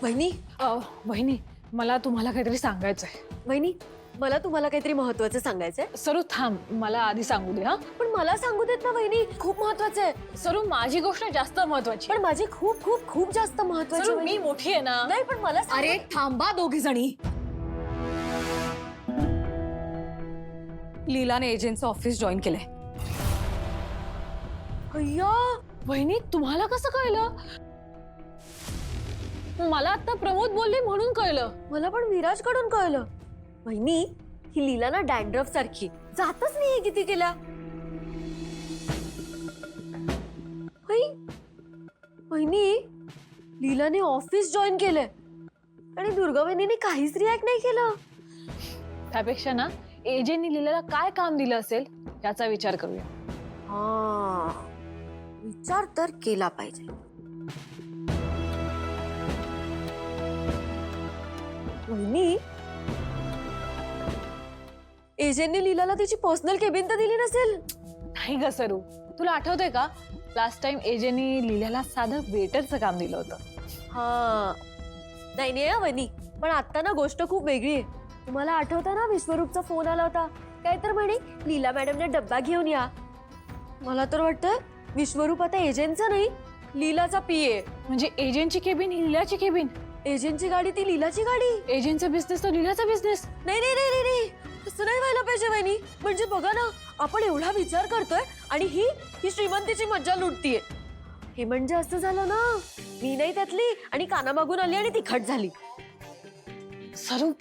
वहिनी वहिनी मला तुम्हाला काहीतरी सांगायचंय. वहिनी मला तुम्हाला काहीतरी महत्वाचं सांगायचंय. सरू थांब, मला आधी सांगू दे. हा पण मला सांगू देत ना वहिनी, खूप महत्वाचं आहे. सरू, माझी गोष्ट जास्त महत्वाची. पण माझी खूप खूप खूप जास्त महत्वाची. सरू, मी मोठी आहे ना. नाही पण मला अरे थांबा दोघी जणी. लीलाने एजंटचं ऑफिस जॉईन केलंय. अय्या वहिनी तुम्हाला कसं कळलं? मला आता प्रमोद बोलले म्हणून कळलं. मला पण विराज कडून कळलं. वहिनी ही लीला ना डॅन्ड्रफ सारखी जातच नाहीये किती केला. वहिनी लीलाने ऑफिस जॉईन केलंय आणि दुर्गा वहिनीने काहीच रिॲक्ट नाही केलं. त्यापेक्षा ना एजंटनी लिहिलेला काय काम दिलं असेल याचा विचार करूया. हा विचार तर केला पाहिजे. वहिनी एजंटने लीलाला तिची पर्सनल केबिन तर दिली नसेल. नाही ग सरू, तुला आठवतंय का लास्ट टाइम एजंटनी लिहिलेला साधं वेटरचं काम दिलं होतं. हा नाही नाही हं वहिनी, पण आता ना गोष्ट खूप वेगळी आहे. तुम्हाला आठवतं ना विश्वरूपचा फोन आला होता, काय तर म्हणे लीला मॅडमने डब्बा घेऊन या. मला तर वाटतं विश्वरूप आता एजंटचा नाही लीलाचा पीए. म्हणजे एजंटची केबिन ही लिलाची केबिन, एजंटची गाडी ती लीलाची गाडी. एजंटचा बिझनेस तो लिलाचा बिझनेस. नाही नाही नाही नाही तसं नाही व्हायला पाहिजे वहिनी. म्हणजे बघा ना, आपण एवढा विचार करतोय आणि ही श्रीमंतीची मज्जा लुटतीये. हे म्हणजे असं झालं ना, मी नाही त्यातली आणि कानामागून आली आणि तिखट झाली. सरू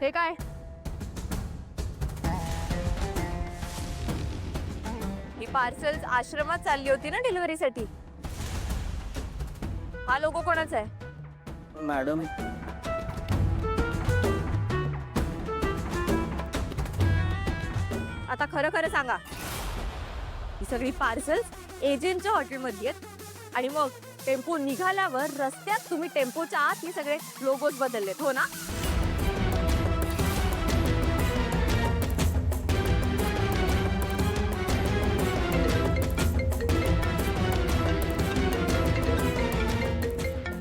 हे काय? ही पार्सल्स आश्रमात चालली होती ना डिलिव्हरीसाठी. हा लोगो कोणाचा आहे? मॅडम आता खरं खरं सांगा. ही सगळी पार्सल्स एजंटच्या हॉटेलमध्ये आहेत आणि मग टेम्पो निघाल्यावर रस्त्यात तुम्ही टेम्पोच्या आत हे सगळे लोगोज बदललेत, हो ना?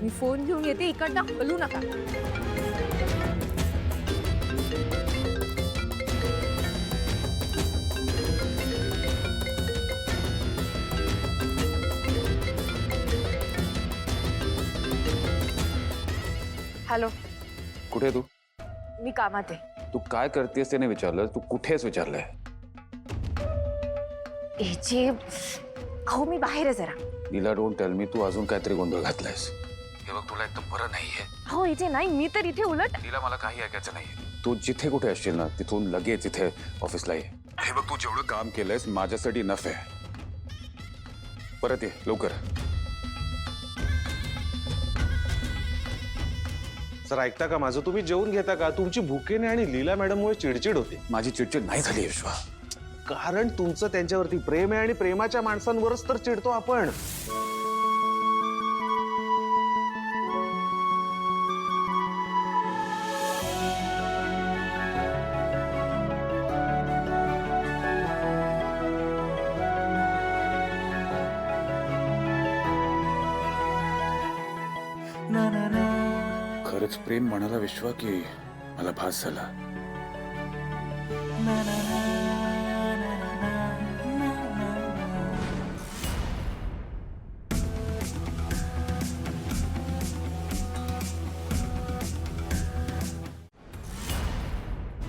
मी फोन घेऊन येते, इकडनं हलू नका. हॅलो, कुठे आहे तू? मी कामात आहे. तू काय करतेस त्याने विचारलं, तू कुठेच विचारलंय? एजे अहो मी बाहेर आहे जरा. नीला डोंट टेल मी तू अजून काहीतरी गोंधळ घातलायस. हे बघ तुला एकदम बरं नाहीये. हो एजे नाही, मी तर इथे उलट. नीला मला काही ऐकायचं नाहीये. तू जिथे कुठे असशील ना तिथून लगेच इथे ऑफिसला ये. हे बघ तू जेवढं काम केलंयस माझ्यासाठी नफ आहे. परत ये लवकर. सर ऐकता का माझं? तुम्ही जेवून घेता का? तुमची भुकेने आणि लीला मॅडममुळे चिडचिड होते. माझी चिडचिड नाही झाली विश्वा. कारण तुमचं त्यांच्यावरती प्रेम आहे आणि प्रेमाच्या माणसांवरच तर चिडतो आपण. खरंच प्रेम म्हणाला विश्वा की मला भास झाला.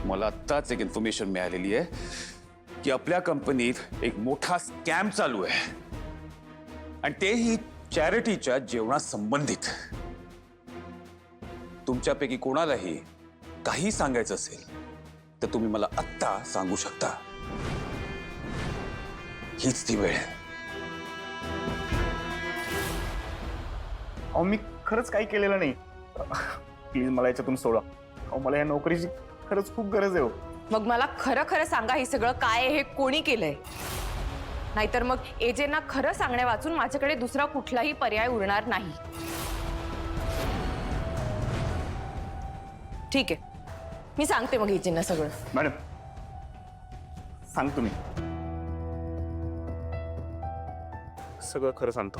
मला आत्ताच एक इन्फॉर्मेशन मिळालेली आहे की आपल्या कंपनीत एक मोठा स्कॅम चालू आहे आणि तेही चॅरिटीच्या जेवणासंबंधित. तुमच्यापैकी कोणालाही काही सांगायचं असेल तर तुम्ही मला आत्ता सांगू शकता. हीच ती वेळ आहे. अहो मी खरंच काही केलेलं नाही. प्लीज मला याच्यातून सोडा. अहो मला या नोकरीची खरंच खूप गरज आहे. मग मला खरं खरं सांगा, हे सगळं काय आहे, हे कोणी केलंय? नाहीतर मग एजेंना खरं सांगण्या वाचून माझ्याकडे दुसरा कुठलाही पर्याय उरणार नाही. ठीक आहे, मी सांगते मग एजेंना सगळं. मॅडम सांगतो मी. सगळं खरं सांगतो.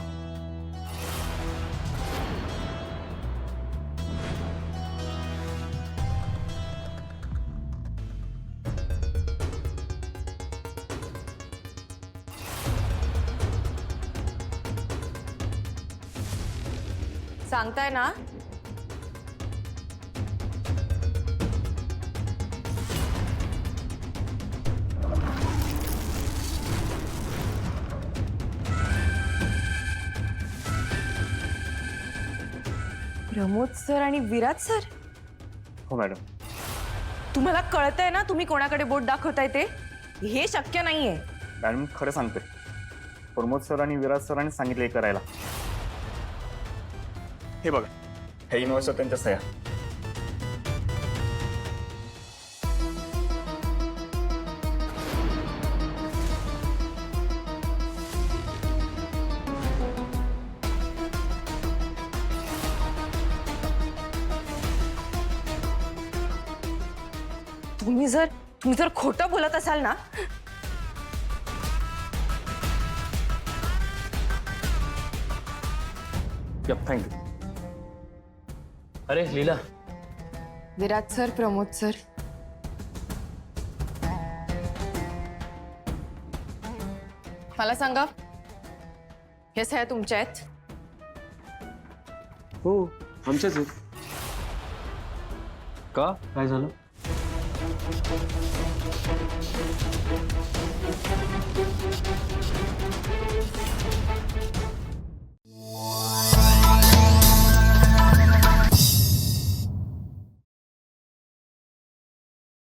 सांगताय ना? प्रमोद सर आणि विराज सर, हो मॅडम. तुम्हाला कळतंय ना तुम्ही कोणाकडे बोट दाखवताय ते? हे शक्य नाहीये. मॅडम खरं सांगतोय, प्रमोद सर आणि विराज सरांनी सांगितलं हे करायला. हे बघा, हे इन्व्हॉइसवर त्यांच्या सह्या. तुम्ही जर खोटं बोलत असाल ना, थँक्यू. अरे लीला, विराज सर, प्रमोद सर, मला सांगा, हे सह्या तुमच्या आहेत? हो आमच्याच आहेत. का काय झालं?